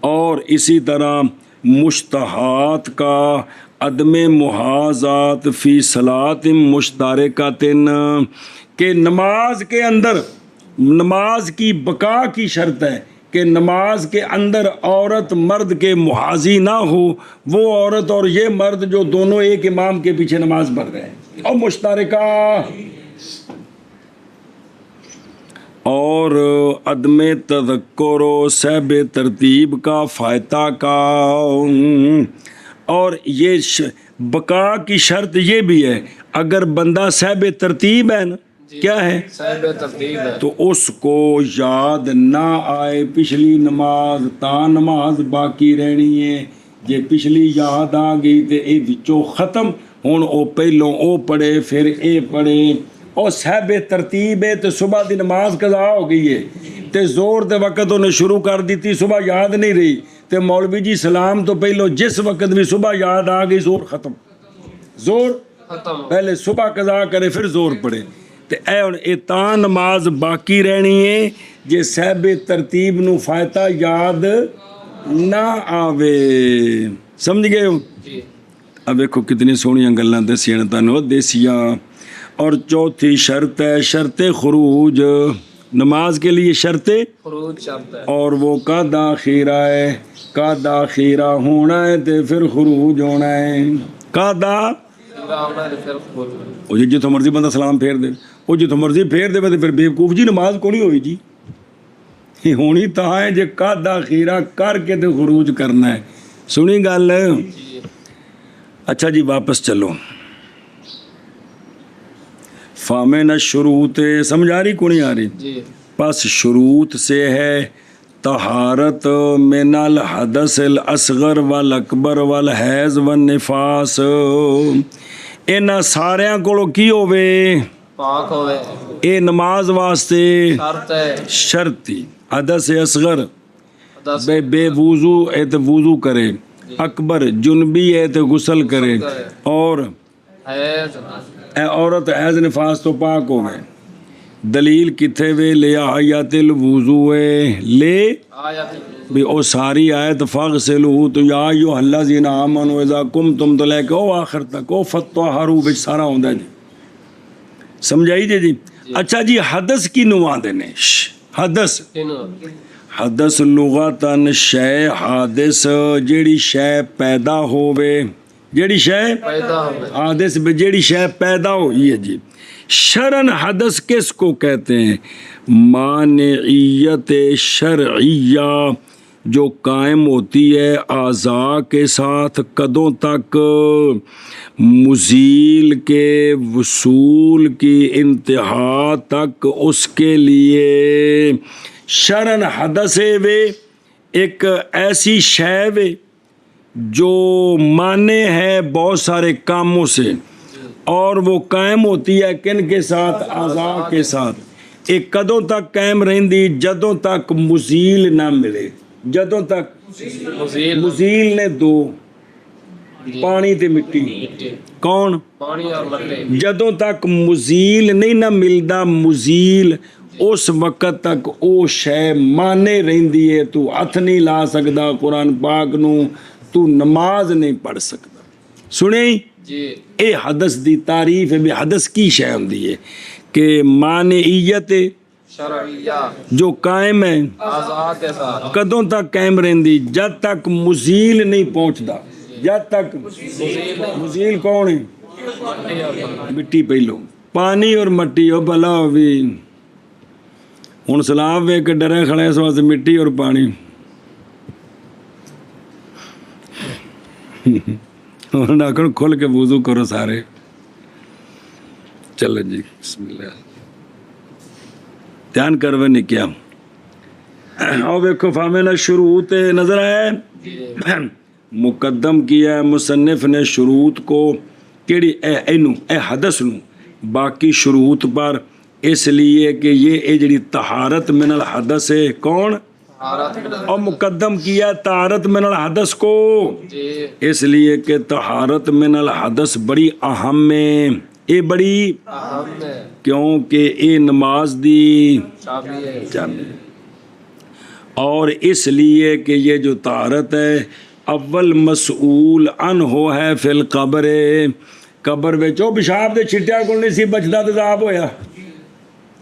S1: اور اسی طرح مشتہات کا عدم محاذات فی صلاۃ مشترکۃ، کہ نماز کے اندر نماز کی بقا کی شرط ہے کہ نماز کے اندر عورت مرد کے محاذی نہ ہو، وہ عورت اور یہ مرد جو دونوں ایک امام کے پیچھے نماز پڑھ رہے ہیں، اور مشترکہ. اور عدم تذکر و صحب ترتیب کا فائدہ کا. اور یہ بقا کی شرط یہ بھی ہے، اگر بندہ صحب ترتیب ہے نا، کیا ہے؟
S3: صاحب ترتیب ہے،
S1: تو اس کو یاد نہ آئے پچھلی نماز، تا نماز باقی رہنی ہے. جے پچھلی یاد آ گئی تے اے وچوں ختم، ہن او پہلوں او پڑھے پھر اے پڑھے. اور صحب ترتیب ہے تو صبح دی نماز قضا ہو گئی ہے تے زور دے وقت انہیں شروع کر دیتی، صبح یاد نہیں رہی تے مولوی جی سلام تو پہلو جس وقت بھی صبح یاد آ گئی زور ختم، زور
S3: ختم.
S1: پہلے صبح قضا کرے پھر زور پڑے. تے اے تاں نماز باقی رہنی ہے جے صحب ترتیب نو فائدہ یاد نہ آوے. سمجھ گئے ہو؟
S3: جی
S1: اب دیکھو کتنی سونیاں گلاں دسیاں نے تانوں دیسیاں. اور چوتھی شرط ہے شرط خروج، نماز کے لیے شرط
S3: خروج شرط ہے،
S1: اور وہ کا داخیرہ ہے، کا داخیرہ ہونا ہے تے پھر خروج ہونا ہے. کا دا
S3: اذا عمل پھر قبول ہوئے۔
S1: وہ جی جتوں مرضی بندہ سلام پھیر دے، وہ جتوں مرضی پھیر دے تو پھر بیوقوف جی نماز کو نہیں ہوئی جی، یہ ہونی تا ہے جے قادہ خیرہ کر کے تو خروج کرنا ہے۔ سنی گل؟
S3: جی
S1: اچھا جی واپس چلو، فامن الشروط سمجھ آ رہی کو نہیں آ رہی؟
S3: جی
S1: پس شروط سے ہے طہارت من الحدث الاصغر والاکبر والحیض والنفاس، انہاں ساریاں کولو کی ہوے؟
S3: پاک ہوئے،
S1: اے نماز واسطے
S3: شرط ہے
S1: شرطی، حدث اصغر
S3: دس
S1: بے وضو ہے تو وضو کرے، اکبر جنبی ہے تو غسل کرے، اور
S3: حیض
S1: اے عورت حیض نفاس تو پاک ہوئے۔ دلیل کتھے وے لے آیات الوضو لے
S3: آیت
S1: بھی او ساری آیت فاغسلوا تو یا ایھا الذین آمنوا اذا قمتم تو لے کے او آخر تک او فطہروا وچ سارا ہوندا جی، سمجھائی جی؟ اچھا جی حدث کی نواں دینے حدث
S3: تینوں
S1: حدث لغتاً شے حادث جیڑی شے پیدا ہووے، جیڑی شے
S3: پیدا ہوئے،
S1: حادث بھی جیڑی شے پیدا ہوئی ہے جی۔ شرن حدث کس کو کہتے ہیں؟ مانعیت شرعیہ جو قائم ہوتی ہے اعضاء کے ساتھ کدوں تک؟ مزیل کے وصول کی انتہا تک اس کے لیے شرن حدث وے ایک ایسی شے وے جو مانے ہے بہت سارے کاموں سے، اور وہ قائم ہوتی ہے کن کے ساتھ؟ اعضاء کے ساتھ۔ ایک کدوں تک قائم رہندی؟ جدوں تک مزیل نہ ملے، جدوں تک
S3: مزیل
S1: مزیل نے دو، پانی تے مٹی، کون؟
S3: پانی اور مٹی،
S1: جدوں تک مزیل نہیں نہ ملدا مزیل اس وقت تک او شے مانے رہندی ہے، تو ہاتھ نہیں لا سکدا قرآن پاک نو، تو نماز نہیں پڑھ سکدا۔ سنیں
S3: جی
S1: اے حدث دی تعریف ہے، بھی حدث کی شے ہوندی ہے کہ مانعیت
S3: شرعیہ
S1: جو قائم ہے
S3: اعضاء کے ساتھ،
S1: کدوں تک قائم رہندی؟ جد تک مزیل نہیں پہنچدا، جد تک مزیل کون ہے؟
S3: مٹی اور پانی۔
S1: مٹی پہلو، پانی اور مٹی او بھلا ہوئی ہن سلام وے کے ڈرے کھڑے اس واسطے مٹی اور پانی انہوں نے آخر کھل کے وضو کرو سارے۔ چلو جی بسم اللہ، دھیان کرو نہیں کیا او ویکھو فامن شروط نظر آیا، مقدم کیا ہے مصنف نے شروط کو، کیڑی اے حدث نو باقی شروط پر، اس لیے کہ یہ جڑی طہارت من الحدث ہے، کون؟ اور مقدم کیا طہارت من الحدث کو،
S3: جی
S1: اس لیے کہ طہارت من الحدث بڑی اہم ہے، یہ بڑی
S3: اہم ہے،
S1: کیونکہ یہ نماز دی
S3: چابی ہے،
S1: چابی، اور اس لیے کہ یہ جو طہارت ہے اول مسئول عنہ ہے فی القبر، قبر وچ او پیشاب دے چھٹیاں کول نہیں سی بچدا تے عذاب ہویا،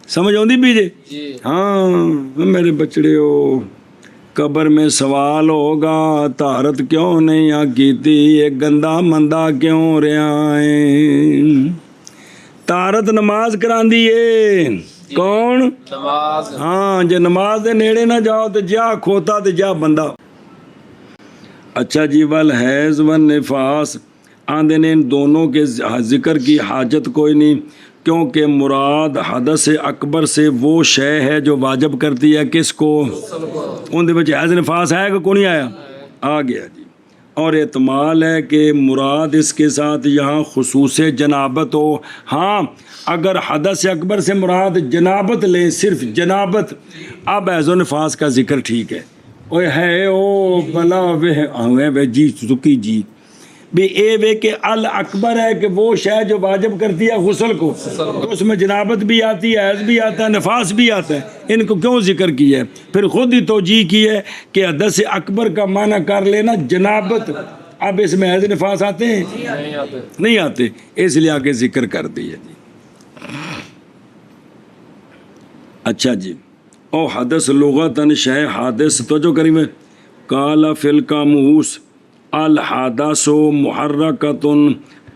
S1: سمجھ آؤندی بھی جی؟
S3: جی
S1: ہاں میرے بچڑے ہو، قبر میں سوال ہوگا طہارت کیوں نہیں آ کیتی، ایک گندا مندہ کیوں رہا ہے؟ طہارت نماز کراندی ہے، کون؟
S3: نماز،
S1: ہاں جے نماز دے نیڑے نہ جاؤ تو جا کھوتا تے جا بندہ۔ اچھا جی والحیض والنفاس آندے نے ان دونوں کے ذکر کی حاجت کوئی نہیں، کیونکہ مراد حدث اکبر سے وہ شے ہے جو واجب کرتی ہے کس کو؟ ان دے وچ حیض نفاس ہے کہ کوئی نہیں آیا؟ آ گیا جی، اور احتمال ہے کہ مراد اس کے ساتھ یہاں خصوص جنابت ہو۔ ہاں اگر حدث اکبر سے مراد جنابت لیں، صرف جنابت، اب حیض و نفاس کا ذکر ٹھیک ہے، اوے ہے او بلا وے جی سکی جی بھی اے وے کہ الاکبر ہے کہ وہ شے جو واجب کرتی ہے غسل کو، تو اس میں جنابت بھی آتی ہے، حیض بھی آتا ہے، نفاس بھی آتا ہے، ان کو کیوں ذکر کیا ہے؟ پھر خود ہی توجیہ کی ہے کہ حدث اکبر کا معنی کر لینا جنابت، اب اس میں حیض نفاس آتے ہیں؟
S3: نہیں آتے،
S1: نہیں آتے، اس لیے آگے ذکر کر دیا جی۔ اچھا جی، او حدث لغتاً شے حادث، تو جو کریم قال فی القاموس الحدث محرکۃ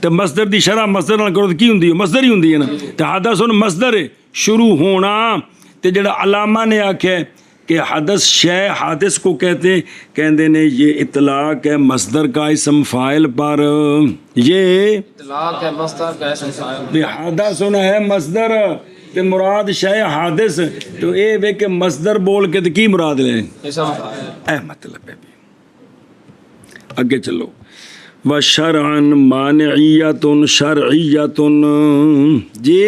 S1: ਤੇ ਮਸਦਰ ਦੀ ਸ਼ਰ੍ਹਾ ਮਸਦਰ ਨਾਲ ਕਰੋ ਤਾਂ ਕੀ ਹੁੰਦੀ ਹੈ, ਮਸਦਰ ਹੀ ਹੁੰਦੀ ਹੈ ਨਾ। ਤੇ ਹਦਸ ਹੁਣ ਮਸਦਰ ਹੈ ਸ਼ੁਰੂ ਹੋਣਾ। ਤੇ ਜਿਹੜਾ ਅਲਾਮਾ ਨੇ ਆਖਿਆ کہ حدث شے حادث کو کہتے نے یہ اطلاق ہے مصدر کا اسم فاعل پر، یہ
S3: اطلاق ہے مصدر کا اسم فاعل۔
S1: حدث ہے مصدر تے مراد شے حادث، تو اے وے کہ مصدر بول کے تے کی مراد لے
S3: اسم فاعل،
S1: اے مطلب ہے۔ اگے چلو وشرعن مانعیت شرعیت، جی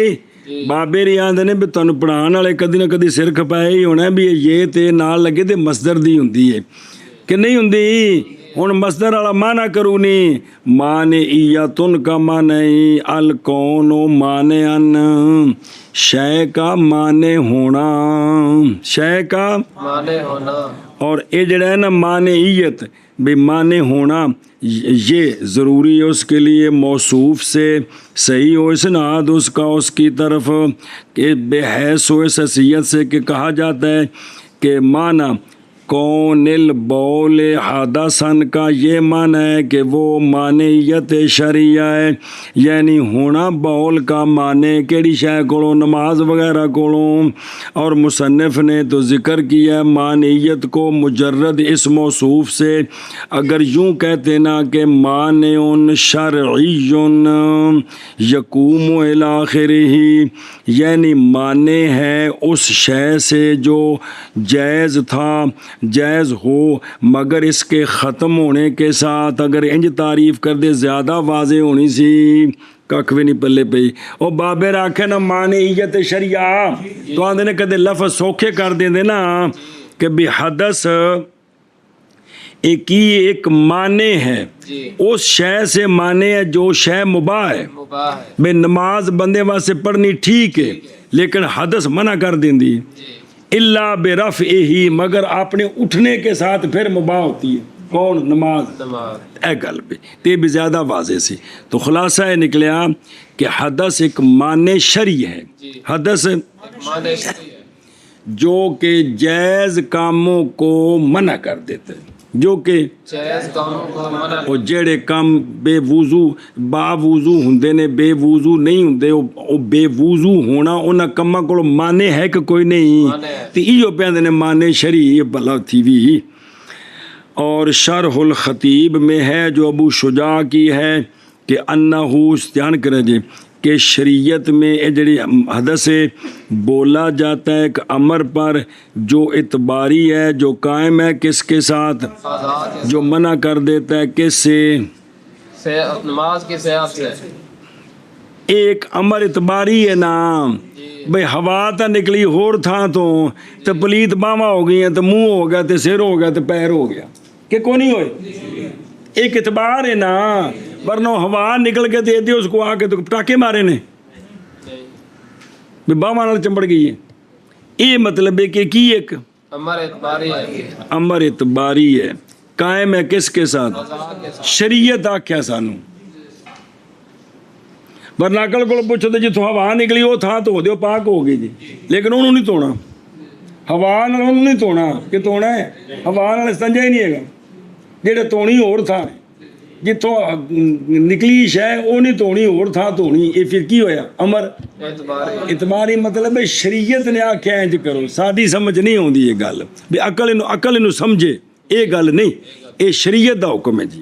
S1: بابے ری آندے نے بھی تانوں پڑھان والے کدی نہ کدی سر کھپائے ہی ہونا بھی یہ تے نال لگے تے مصدر دی ہوندی ہے کہ نہیں ہوندی۔ ہن مصدر والا معنی کرو نہیں، مانعیت کا معنی الکون مانعن، شے کا معنی ہونا، شے کا
S3: مانے ہونا۔
S1: اور اے جڑا ہے نا مانعیت بے معنی ہونا، یہ ضروری ہے اس کے لیے موصوف سے صحیح ہو اسناد اس کا اس کی طرف، کہ بے حیث ہو اس حیثیت سے کہ کہا جاتا ہے کہ معنی کون البول حادثن کا یہ معنی ہے کہ وہ مانعیت شرعیہ ہے، یعنی ہونا بول کا معنی کیڑی شے کولوں، نماز وغیرہ کولوں۔ اور مصنف نے تو ذکر کیا مانعیت کو مجرد اس موصوف سے، اگر یوں کہتے نا کہ مانع شرعی یقوم الی آخرہ، یعنی مانع ہے اس شے سے جو جائز تھا، جائز ہو مگر اس کے ختم ہونے کے ساتھ، اگر انج تعریف کر دے زیادہ واضح ہونی سی، کھ بھی نہیں پلے پئی۔ او بابے راکھے نا مانعیت شریعہ تو آندے نے کدے لفظ سوکھے کر دیندے نا کہ بھی حدث ایک ہی ایک معنی ہے، اس شے سے معنی ہے جو شے مباح ہے،
S3: مباح ہے،
S1: بے نماز بندے واسطے پڑھنی ٹھیک ہے لیکن حدث منع کر دیندی اللہ برفعہ، مگر اپنے اٹھنے کے ساتھ پھر مباح ہوتی ہے، کون؟ نماز۔
S3: نماز
S1: اے گل پہ تے بھی زیادہ واضح سی، تو خلاصہ یہ نکلیا کہ حدث ایک معنی شرعی ہے، حدث
S3: مانے شرعی ہے،
S1: جو کہ جائز کاموں کو منع کر دیتے ہیں، جو کہ
S3: جائز کاموں کو منع،
S1: وہ جڑے کام بے وضو با وضو ہوندے نے بے وضو نہیں ہوندے، وہ بے وضو ہونا انہاں کماں کول مانے ہے کہ کوئی نہیں، تے ایو پیندے نے مانے شرعی بھلا تھی وی۔ اور شرح الخطیب میں ہے جو ابو شجاع کی ہے کہ انہو دھیان کرے جی کہ شریعت میں جڑی حدث سے بولا جاتا ہے ایک امر پر جو اعتباری ہے، جو قائم ہے کس کے ساتھ، جو منع کر دیتا ہے کس سے،
S3: نماز کی صحت سے۔
S1: ایک امر اعتباری ہے نا، بھئی ہوا تا نکلی ہور تھا تو پلیت باواں ہو گئی ہیں، تو منہ ہو گیا، تو سر ہو گیا، تو پیر ہو گیا، کہ کوئی نہیں ہوئے، ایک اعتبار ہے نا، ورنہ ہوا نکل کے دے دی اس کو آ کے تو پٹاکے مارے نے، باواں نال چمبڑ گئی ہے۔ یہ مطلب ہے کہ کی ایک
S3: امر اعتباری ہے،
S1: امر اعتباری ہے، قائم ہے کس کے ساتھ، شریعت آکھیا سانو، ورنہ عقل کو پوچھو تو جتوں ہوا نکلی وہ تھا تو دیو پاک ہو گئی جی، لیکن انہوں نہیں توڑا، ਹਵਾ ਨਾਲ ਉਹਨੂੰ ਨਹੀਂ ਧੋਣਾ ਕਿ ਧੋਣਾ ਹੈ, ਹਵਾ ਨਾਲ ਇਸਤੰਜਾ ਹੀ ਨਹੀਂ ਹੈਗਾ। ਜਿਹੜੇ ਧੋਣੀ ਹੋਰ ਥਾਂ ਜਿੱਥੋਂ ਨਿਕਲੀ ਸ਼ੈ ਉਹ ਨਹੀਂ ਧੋਣੀ, ਹੋਰ ਥਾਂ ਧੋਣੀ। ਇਹ ਫਿਰ ਕੀ ਹੋਇਆ? ਅਮਰ ਇਤਮਾਰੀ ਮਤਲਬ ਹੈ ਸ਼ਰੀਅਤ ਨੇ ਆਖਿਆ ਇੰਜ ਕਰੋ। ਸਾਡੀ ਸਮਝ ਨਹੀਂ ਆਉਂਦੀ ਇਹ ਗੱਲ ਵੀ ਅਕਲ ਇਹਨੂੰ ਸਮਝੇ, ਇਹ ਗੱਲ ਨਹੀਂ, ਇਹ ਸ਼ਰੀਅਤ ਦਾ ਹੁਕਮ ਹੈ ਜੀ।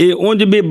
S1: ਇਹ ਉਂਝ ਵੀ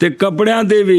S1: ਤੇ ਕੱਪੜਿਆਂ ਤੇ ਵੀ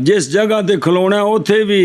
S1: ਜਿਸ ਜਗ੍ਹਾ ਤੇ ਖਲੋਣਾ ਉੱਥੇ ਵੀ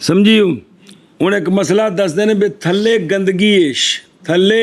S1: ਸਮਝਿਓ। ਹੁਣ ਇੱਕ ਮਸਲਾ ਦੱਸਦੇ ਨੇ ਵੀ ਥੱਲੇ ਗੰਦਗੀ ਹੈ, ਥੱਲੇ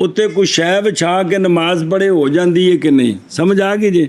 S1: ਉੱਤੇ ਕੋਈ ਸ਼ੈ ਵਿਛਾ ਕੇ ਨਮਾਜ਼ ਪੜ੍ਹੇ ਹੋ ਜਾਂਦੀ ਹੈ ਕਿ ਨਹੀਂ? ਸਮਝ ਆ ਗਈ ਜੀ।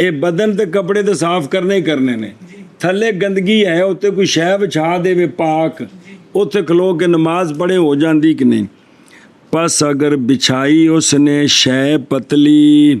S1: ਇਹ ਬਦਨ ਤੇ ਕੱਪੜੇ ਤੇ ਸਾਫ਼ ਕਰਨੇ ਹੀ ਕਰਨੇ ਨੇ। ਥੱਲੇ ਗੰਦਗੀ ਹੈ ਉੱਤੇ ਕੋਈ ਸ਼ੈ ਵਿਛਾ ਦੇਵੇ ਪਾਕ, ਉੱਥੇ ਖਲੋ ਕੇ ਨਮਾਜ਼ ਪੜ੍ਹੇ ਹੋ ਜਾਂਦੀ ਕਿ ਨਹੀਂ? ਬਸ ਅਗਰ ਵਿਛਾਈ ਉਸਨੇ ਸ਼ੈ ਪਤਲੀ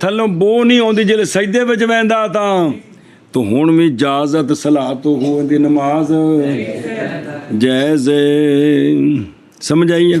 S1: ਥੱਲੋਂ ਬੋ ਨਹੀਂ ਆਉਂਦੀ ਜਿਹੜੇ ਸਜਦੇ ਵਿੱਚ ਬਹਿੰਦਾ ਤਾਂ ਹੁਣ ਵੀ ਇਜਾਜ਼ਤ ਸਲਾਹ ਤੋਂ ਹੋ ਦੀ ਨਮਾਜ਼ ਜਾਇਜ਼ ਹੈ। ਸਮਝ ਆਈ ਹੈ?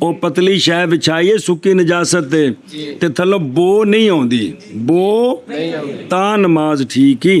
S1: ਉਹ ਪਤਲੀ ਸ਼ੈ ਵਿਛਾਈਏ ਸੁੱਕੀ ਨਜਾਸਤ ਤੇ ਥੱਲੋਂ ਬੋ ਨਹੀਂ ਆਉਂਦੀ, ਬੋ ਤਾਂ ਨਮਾਜ਼ ਠੀਕ ਹੀ।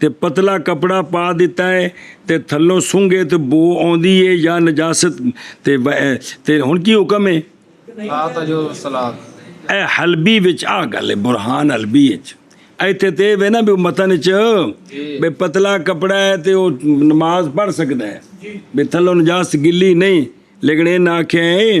S1: ਤੇ ਪਤਲਾ ਕਪੜਾ ਪਾ ਦਿੱਤਾ ਹੈ ਤੇ ਥੱਲੋਂ ਸੁੰਘੇ ਤੇ ਬੋ ਆਉਂਦੀ ਹੈ ਜਾਂ ਨਜਾਸਤ ਤੇ ਹੁਣ ਕੀ ਹੁਕਮ ਹੈ?
S3: ਜੋ ਸਲਾਤ
S1: ਇਹ ਹਲਬੀ ਵਿੱਚ ਆ ਗੱਲ ਹੈ, ਬੁਰਹਾਨ ਹਲਬੀ ਵਿੱਚ ਇੱਥੇ ਤੇ ਵੇ ਨਾ ਵੀ ਮਤਨ ਚ ਵੀ ਪਤਲਾ ਕਪੜਾ ਹੈ ਤੇ ਉਹ ਨਮਾਜ਼ ਪੜ੍ਹ ਸਕਦਾ ਹੈ ਵੀ ਥੱਲੋਂ ਨਜਾਸਤ ਗਿੱਲੀ ਨਹੀਂ। ਲੇਕਿਨ ਇਹ ਨਾ ਆਖਿਆ ਹੈ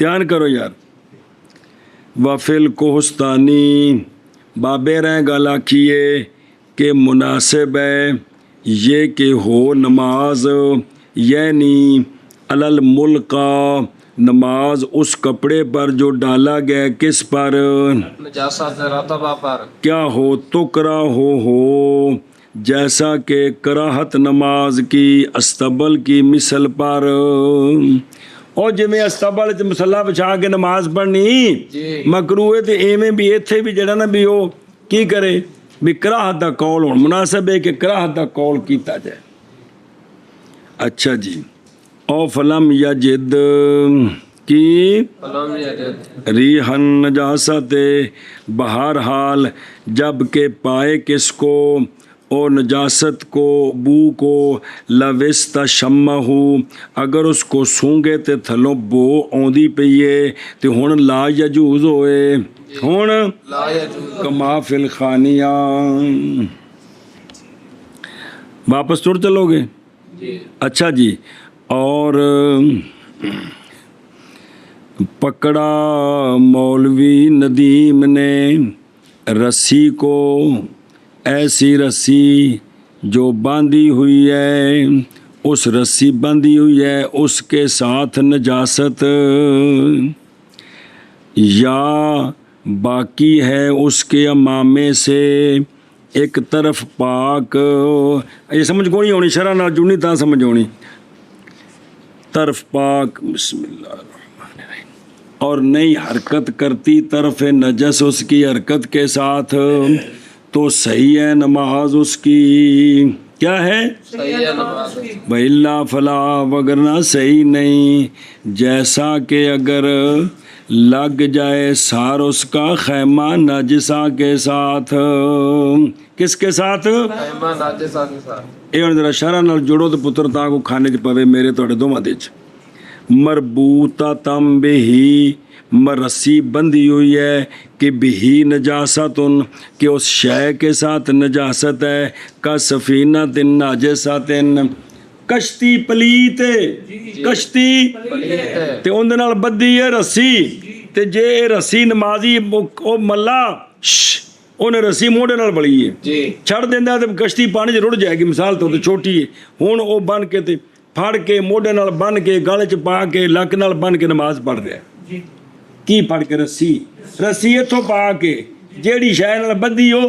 S1: ਧਿਆਨ ਕਰੋ ਯਾਰ। ਵਫਿਲ ਕੋਹਸਤਾਨੀ ਬਾਬੇ ਰਹਿ ਗੱਲ ਆਖੀਏ کہ مناسب ہے یہ کہ ہو نماز یعنی الملقا نماز اس کپڑے پر جو ڈالا گیا کس پر
S3: نجاست رتبہ پر
S1: کیا ہو تکرا ہو جیسا کہ کراہت نماز کی استبل کی مثل پر اور جی استبل چ مسلا بچھا کے نماز پڑھنی
S3: جی
S1: مکروہ تے ایویں بھی ایتھے بھی جڑا نا بھی وہ کی کرے بھی کراہت دا قول ہون مناسب ہے کہ کراہت دا قول کیتا جائے. اچھا جی او فلم یجد کی
S3: فلم یجد
S1: ریحن نجاست بہرحال جب کہ پائے کس کو اور نجاست کو بو کو لوست شمہ اگر اس کو سونگے تے تھلوں بو آندی پئیے تے ہن لا یجوز ہوئے ہن
S3: لا یجوز
S1: کما فی الخانیہ. واپس ٹر چلو گے.
S3: جی
S1: اچھا جی اور پکڑا مولوی ندیم نے رسی کو ایسی رسی جو باندھی ہوئی ہے اس رسی باندھی ہوئی ہے اس کے ساتھ نجاست یا باقی ہے اس کے امامے سے ایک طرف پاک. یہ سمجھ کو نہیں ہونی شرح نہ جڑنی تا سمجھ ہونی طرف پاک. بسم اللہ الرحمن الرحیم. اور نئی حرکت کرتی طرف نجس اس کی حرکت کے ساتھ تو صحیح ہے نماز اس کی. کیا ہے
S3: صحیح ہے نماز
S1: وَإِلَّا فَلَا وگرنہ صحیح نہیں. جیسا کہ اگر لگ جائے سار اس کا خیمہ ناجسہ کے ساتھ. کس کے ساتھ؟
S3: خیمہ ناجسہ کے ساتھ.
S1: یہ ذرا شرح نال جوڑو تو پتر تا کو کھانے چ پوے میرے تھوڑے دوواں دے چ. مربوطہ تم بہی رسی بندھی ہوئی ہے کہ بہی نجاست کہ اس شے کے ساتھ نجاست ہے کا سفینہ تن ناجسات کشتی پلیت کشتی تے اون دے نال بدھی ہے رسی تے جے رسی نمازی او ملا انہیں رسی موڑے نال بڑی ہے
S3: جی
S1: چھڑ دیندا تے کشتی پانی چ رڑ جائے گی. مثال تو چھوٹی ہے ہن او بن کے تے پھڑ کے موڑے نال بن کے گل چ پا کے لک نال بن کے نماز پڑھ رہا ہے. کی پڑھ کے رسی اتوں پا کے جیڑی شے نال بدھی ہو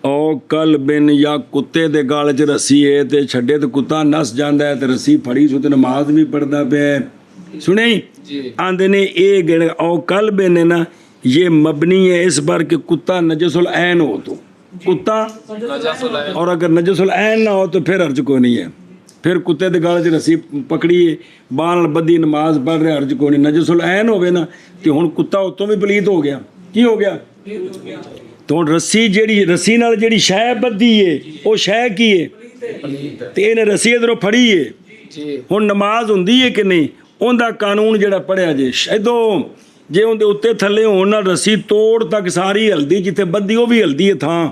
S1: او کل بن یا کتے دے گال چ رسی ہے تے چھڈے تے کتا نس جاندا ہے تے رسی پھڑی سو تے نماز بھی پڑھدا پیا. سنے
S3: جی
S1: آندے نے اے گڑ او کل بن ہے نا یہ مبنی ہے اس پر کہ کتا نجس العین ہو تو کتا
S3: نجس العین
S1: اور اگر نجس العین نہ ہو تو پھر حرج کوئی نہیں ہے. پھر کتے دے گال چ رسی پکڑیے بال بدھی نماز پڑھ رہے حرج کوئی نہیں. نجس العین ہوے نا تے ہن کتا اتوں بھی پلیت ہو گیا. کی ہو گیا تو ہن رسی جیڑی رسی نال جیڑی شے بدھی ہے او شے کی ہے تے اینے رسی ادھروں پھڑی ہے.
S3: جی
S1: ہن نماز ہوندی ہے کہ نہیں اوندا قانون جڑا پڑھیا جے ادوں جے اندے اتنے تھلے ہون نال رسی توڑ تک ساری ہلدی جتھے بدھی وہ بھی ہلدی ہے تھاں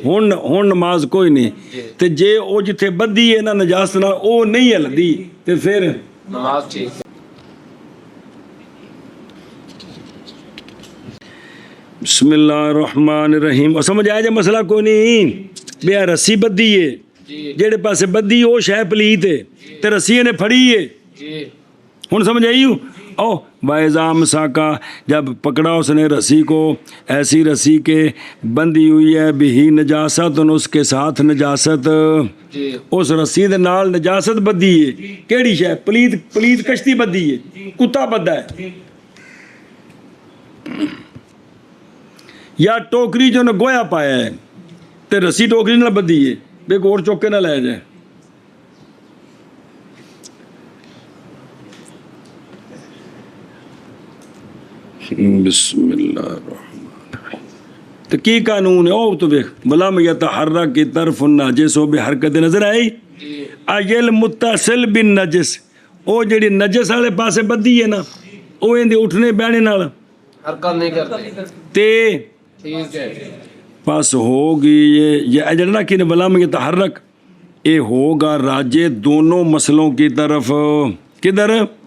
S1: ہن نماز کوئی نہیں. تے جے او جتھے بدھی ہے نا نجاست نال او نہیں ہلدی تے پھر
S3: نماز ٹھیک.
S1: بسم اللہ الرحمن الرحیم. اور سمجھ آیا جے مسئلہ کوئی نہیں بیا رسی بدھی ہے
S3: جی
S1: جیڑے پاسے بدھی او شے پلیت ہے تے رسی نے پھڑی ہے.
S3: جی
S1: ہن سمجھ آئی ہوں. او وَإِذَا مَسَاكَ جب پکڑا اس نے رسی کو ایسی رسی کے بندھی ہوئی ہے بہی نجاست اس کے ساتھ نجاست
S3: جی
S1: اس رسی دے نال نجاست بدھی ہے. کیڑی شے پلیت کشتی بدھی ہے کتا بدھا ہے یا ٹوکری جو نے گویا پایا ہے تے رسی ٹوکری نال بدھی ہے بے گور چوک کے نہ لے جائے. بسم اللہ الرحمن الرحیم. تو کی قانون ہے او تو دیکھ ولم یتحرک کی طرف الناجس ہو بے حرکت نظر آئی ایل متصل بالنجس او جڑی نجس والے پاسے بدھی ہے نا او ایندے اٹھنے بیٹھنے نال
S3: حرکت نہیں کرتے
S1: تے
S3: ٹھیک ہے.
S1: پس ہوگی یہ جڑا کہ ولم یتحرک اے ہوگا راجے دونوں مسئلوں کی طرف. کدھر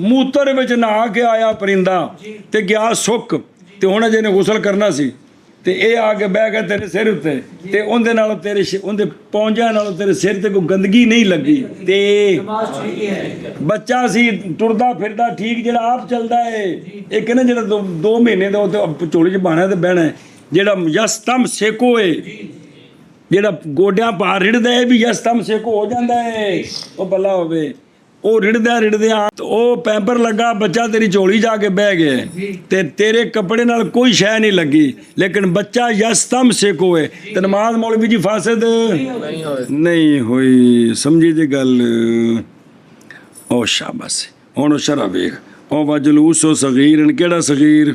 S1: ਮੂਤਰ ਵਿੱਚ ਨਹਾ ਕੇ ਆਇਆ ਪਰਿੰਦਾ ਤੇ ਗਿਆ ਸੁੱਕ ਤੇ ਹੁਣ ਜਿਹਨੇ ਗੁਸਲ ਕਰਨਾ ਸੀ ਤੇ ਇਹ ਆ ਕੇ ਬਹਿ ਗਿਆ ਤੇਰੇ ਸਿਰ ਉੱਤੇ ਤੇ ਉਹਦੇ ਨਾਲ ਤੇਰੇ ਉਹਦੇ ਪੌਂਜਾਂ ਨਾਲ ਤੇਰੇ ਸਿਰ ਤੇ ਕੋਈ ਗੰਦਗੀ ਨਹੀਂ ਲੱਗੀ ਤੇ ਬੱਚਾ ਸੀ ਟੁਰਦਾ ਫਿਰਦਾ ਠੀਕ ਜਿਹੜਾ ਆਪ ਚੱਲਦਾ ਏ ਇਹ ਕਹਿੰਦੇ ਜਿਹੜਾ 2 ਮਹੀਨੇ ਦਾ ਉਹ ਝੋਲੀ 'ਚ ਬਾਣਾ ਤੇ ਬਹਿਣਾ ਜਿਹੜਾ ਯਸਤਮ ਸੇਕੋ ਏ ਜਿਹੜਾ ਗੋਡਿਆਂ ਭਾਰ ਰਿੜਦਾ ਏ ਵੀ ਯਸਤਮ ਸੇਕੋ ਹੋ ਜਾਂਦਾ ਏ ਉਹ ਬੱਲਾ ਹੋਵੇ ਉਹ ਰਿੜਦਿਆਂ ਉਹ ਪੈਂਪਰ ਲੱਗਾ ਬੱਚਾ ਤੇਰੀ ਝੋਲੀ ਜਾ ਕੇ ਬਹਿ ਗਿਆ ਤੇ ਤੇਰੇ ਕੱਪੜੇ ਨਾਲ ਕੋਈ ਸ਼ੈ ਨਹੀਂ ਲੱਗੀ ਲੇਕਿਨ ਬੱਚਾ ਯਸਤਮ ਸੇਕੋ ਹੈ ਤੇ ਨਮਾਜ਼ ਮੌਲਵੀ ਜੀ ਫਾਸਦ ਨਹੀਂ ਹੋਈ ਸਮਝੀ ਜੀ ਗੱਲ ਉਹ ਸ਼ਾਬਾਸ਼ ਹੁਣ ਸ਼ਰਾ ਵੇਖ ਉਹ ਵਜਲੂਸੋ ਸਗੀਰਨ ਕਿਹੜਾ ਸਗੀਰ